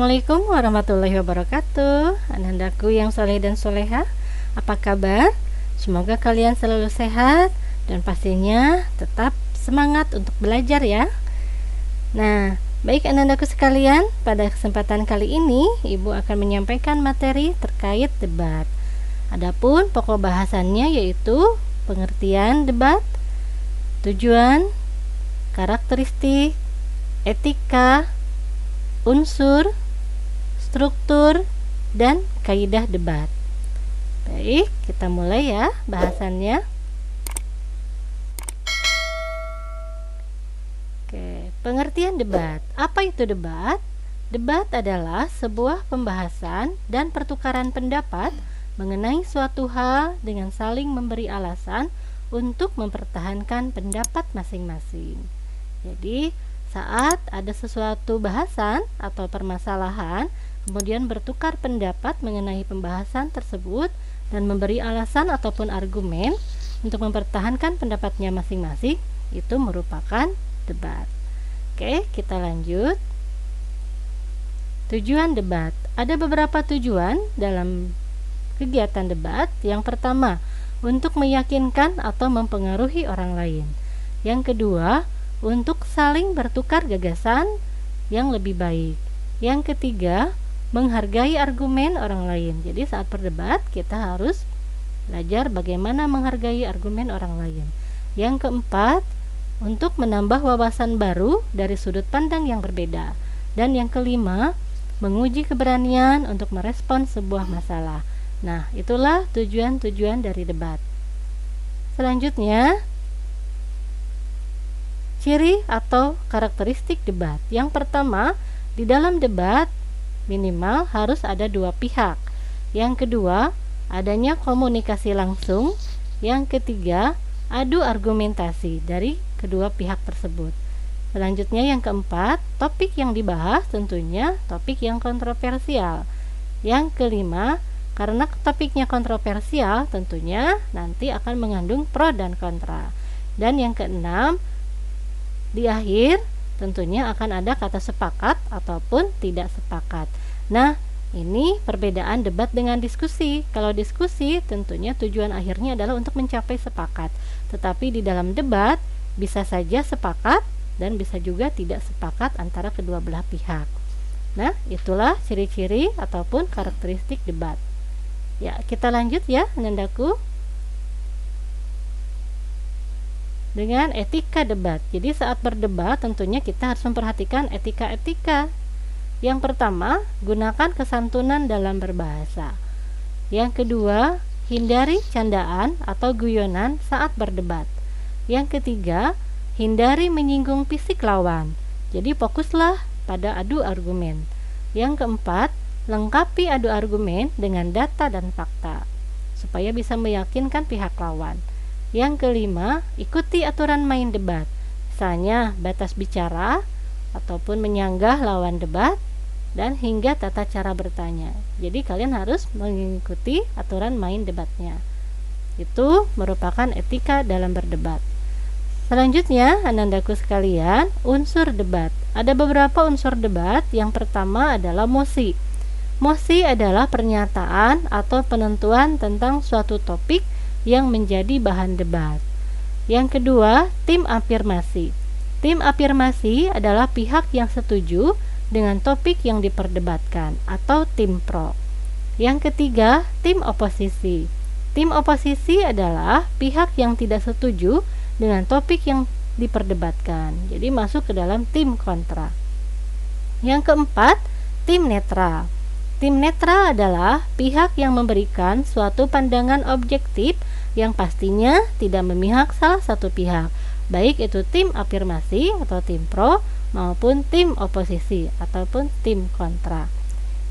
Assalamualaikum warahmatullahi wabarakatuh. Anandaku yang soleh dan soleha, apa kabar? Semoga kalian selalu sehat dan pastinya tetap semangat untuk belajar ya. Nah, baik anandaku sekalian, pada kesempatan kali ini Ibu akan menyampaikan materi terkait debat. Adapun pokok bahasannya yaitu pengertian debat, tujuan, karakteristik, etika, unsur, struktur, dan kaidah debat. Baik, kita mulai ya bahasannya. Oke, pengertian debat. Apa itu debat? Debat adalah sebuah pembahasan dan pertukaran pendapat mengenai suatu hal dengan saling memberi alasan untuk mempertahankan pendapat masing-masing. Jadi, saat ada sesuatu bahasan atau permasalahan, kemudian bertukar pendapat mengenai pembahasan tersebut dan memberi alasan ataupun argumen untuk mempertahankan pendapatnya masing-masing, itu merupakan debat. Oke, kita lanjut. Tujuan debat. Ada beberapa tujuan dalam kegiatan debat. Yang pertama, untuk meyakinkan atau mempengaruhi orang lain. Yang kedua, untuk saling bertukar gagasan yang lebih baik. Yang ketiga, menghargai argumen orang lain. Jadi saat berdebat kita harus belajar bagaimana menghargai argumen orang lain. Yang keempat, untuk menambah wawasan baru dari sudut pandang yang berbeda. Dan yang kelima, menguji keberanian untuk merespon sebuah masalah. Nah, itulah tujuan-tujuan dari debat. Selanjutnya, ciri atau karakteristik debat. Yang pertama, di dalam debat minimal harus ada dua pihak. Yang kedua, adanya komunikasi langsung. Yang ketiga, adu argumentasi dari kedua pihak tersebut. Selanjutnya yang keempat, topik yang dibahas tentunya topik yang kontroversial. Yang kelima, karena topiknya kontroversial tentunya nanti akan mengandung pro dan kontra. Dan yang keenam, di akhir tentunya akan ada kata sepakat ataupun tidak sepakat. Nah, ini perbedaan debat dengan diskusi. Kalau diskusi tentunya tujuan akhirnya adalah untuk mencapai sepakat. Tetapi di dalam debat bisa saja sepakat dan bisa juga tidak sepakat antara kedua belah pihak. Nah, itulah ciri-ciri ataupun karakteristik debat. Ya, kita lanjut ya, anandaku. Dengan etika debat. Jadi saat berdebat tentunya kita harus memperhatikan etika-etika. Yang pertama, gunakan kesantunan dalam berbahasa. Yang kedua, hindari candaan atau guyonan saat berdebat. Yang ketiga, hindari menyinggung fisik lawan. Jadi fokuslah pada adu argumen. Yang keempat, lengkapi adu argumen dengan data dan fakta supaya bisa meyakinkan pihak lawan. Yang kelima, ikuti aturan main debat. Misalnya batas bicara ataupun menyanggah lawan debat dan hingga tata cara bertanya. Jadi kalian harus mengikuti aturan main debatnya. Itu merupakan etika dalam berdebat. Selanjutnya, anandaku sekalian, unsur debat. Ada beberapa unsur debat. Yang pertama adalah mosi. Mosi adalah pernyataan atau penentuan tentang suatu topik yang menjadi bahan debat. Yang kedua, tim afirmasi. Tim afirmasi adalah pihak yang setuju dengan topik yang diperdebatkan atau tim pro. Yang ketiga, tim oposisi. Tim oposisi adalah pihak yang tidak setuju dengan topik yang diperdebatkan. Jadi masuk ke dalam tim kontra. Yang keempat, tim netral. Tim netral adalah pihak yang memberikan suatu pandangan objektif yang pastinya tidak memihak salah satu pihak, baik itu tim afirmasi atau tim pro maupun tim oposisi ataupun tim kontra.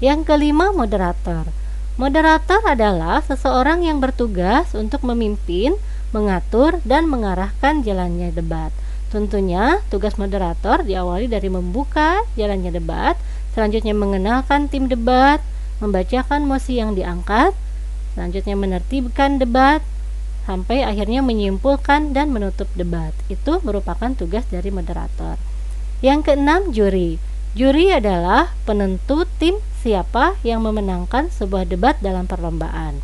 Yang kelima, moderator. Moderator adalah seseorang yang bertugas untuk memimpin, mengatur, dan mengarahkan jalannya debat. Tentunya tugas moderator diawali dari membuka jalannya debat, selanjutnya mengenalkan tim debat, membacakan mosi yang diangkat, selanjutnya menertibkan debat, sampai akhirnya menyimpulkan dan menutup debat. Itu merupakan tugas dari moderator. Yang keenam, juri. Juri adalah penentu tim siapa yang memenangkan sebuah debat dalam perlombaan.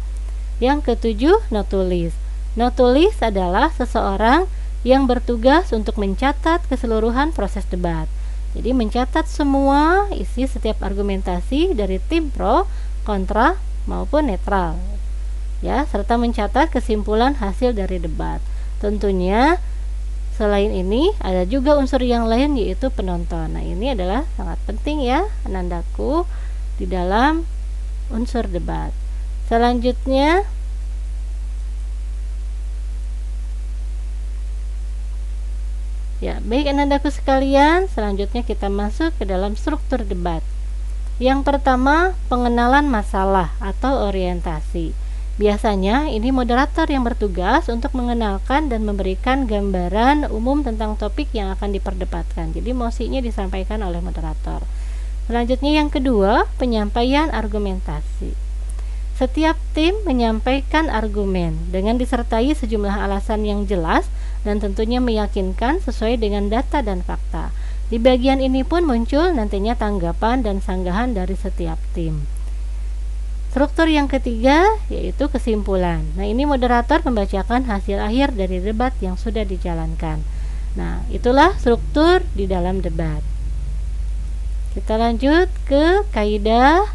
Yang ketujuh, notulis. Notulis adalah seseorang yang bertugas untuk mencatat keseluruhan proses debat. Jadi mencatat semua isi setiap argumentasi dari tim pro, kontra, maupun netral. Ya, serta mencatat kesimpulan hasil dari debat. Tentunya selain ini ada juga unsur yang lain, yaitu penonton. Nah, ini adalah sangat penting ya, anandaku, di dalam unsur debat. Selanjutnya, ya, baik anandaku sekalian, selanjutnya kita masuk ke dalam struktur debat. Yang pertama, pengenalan masalah atau orientasi. Biasanya ini moderator yang bertugas untuk mengenalkan dan memberikan gambaran umum tentang topik yang akan diperdebatkan. Jadi mosinya disampaikan oleh moderator. Selanjutnya yang kedua, penyampaian argumentasi. Setiap tim menyampaikan argumen dengan disertai sejumlah alasan yang jelas dan tentunya meyakinkan sesuai dengan data dan fakta. Di bagian ini pun muncul nantinya tanggapan dan sanggahan dari setiap tim. Struktur yang ketiga yaitu kesimpulan. Nah, ini moderator membacakan hasil akhir dari debat yang sudah dijalankan. Nah, itulah struktur di dalam debat. Kita lanjut ke kaidah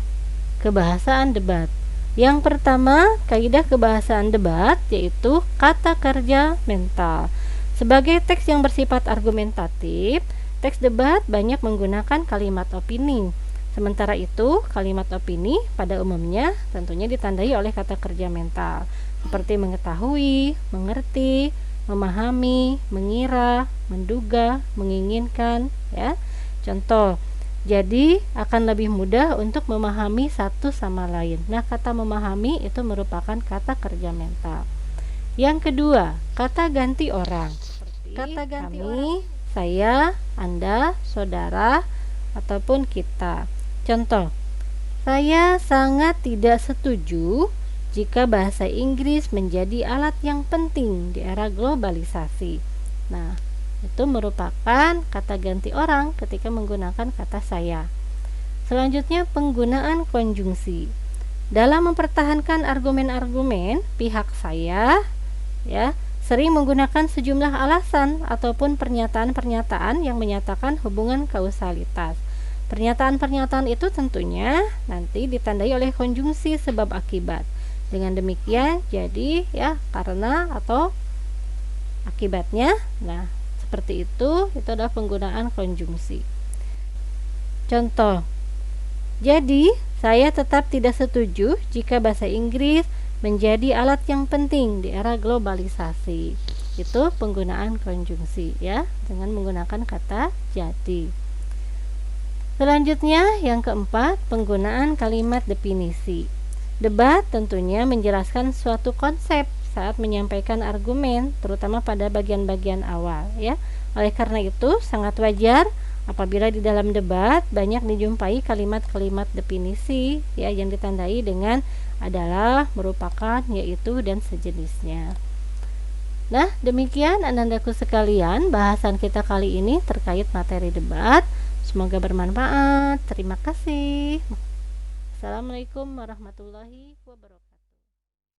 kebahasaan debat. Yang pertama, kaidah kebahasaan debat yaitu kata kerja mental. Sebagai teks yang bersifat argumentatif, teks debat banyak menggunakan kalimat opini. Sementara itu, kalimat opini pada umumnya tentunya ditandai oleh kata kerja mental, seperti mengetahui, mengerti, memahami, mengira, menduga, menginginkan, ya. Contoh, jadi akan lebih mudah untuk memahami satu sama lain. Nah, kata memahami itu merupakan kata kerja mental. Yang kedua, kata ganti orang. Kata ganti kami, saya, Anda, saudara, ataupun kita. Contoh, saya sangat tidak setuju jika bahasa Inggris menjadi alat yang penting di era globalisasi. Nah, itu merupakan kata ganti orang ketika menggunakan kata saya. Selanjutnya, penggunaan konjungsi. Dalam mempertahankan argumen-argumen, pihak saya ya sering menggunakan sejumlah alasan ataupun pernyataan-pernyataan yang menyatakan hubungan kausalitas. Pernyataan-pernyataan itu tentunya nanti ditandai oleh konjungsi sebab akibat. Dengan demikian, jadi ya karena atau akibatnya. Nah, seperti itu adalah penggunaan konjungsi. Contoh, jadi saya tetap tidak setuju jika bahasa Inggris menjadi alat yang penting di era globalisasi. Itu penggunaan konjungsi ya, dengan menggunakan kata jadi. Selanjutnya yang keempat, penggunaan kalimat definisi. Debat tentunya menjelaskan suatu konsep saat menyampaikan argumen, terutama pada bagian-bagian awal ya. Oleh karena itu sangat wajar apabila di dalam debat banyak dijumpai kalimat-kalimat definisi ya yang ditandai dengan adalah, merupakan, yaitu, dan sejenisnya. Nah, demikian anandaku sekalian bahasan kita kali ini terkait materi debat. Semoga bermanfaat. Terima kasih. Assalamualaikum warahmatullahi wabarakatuh.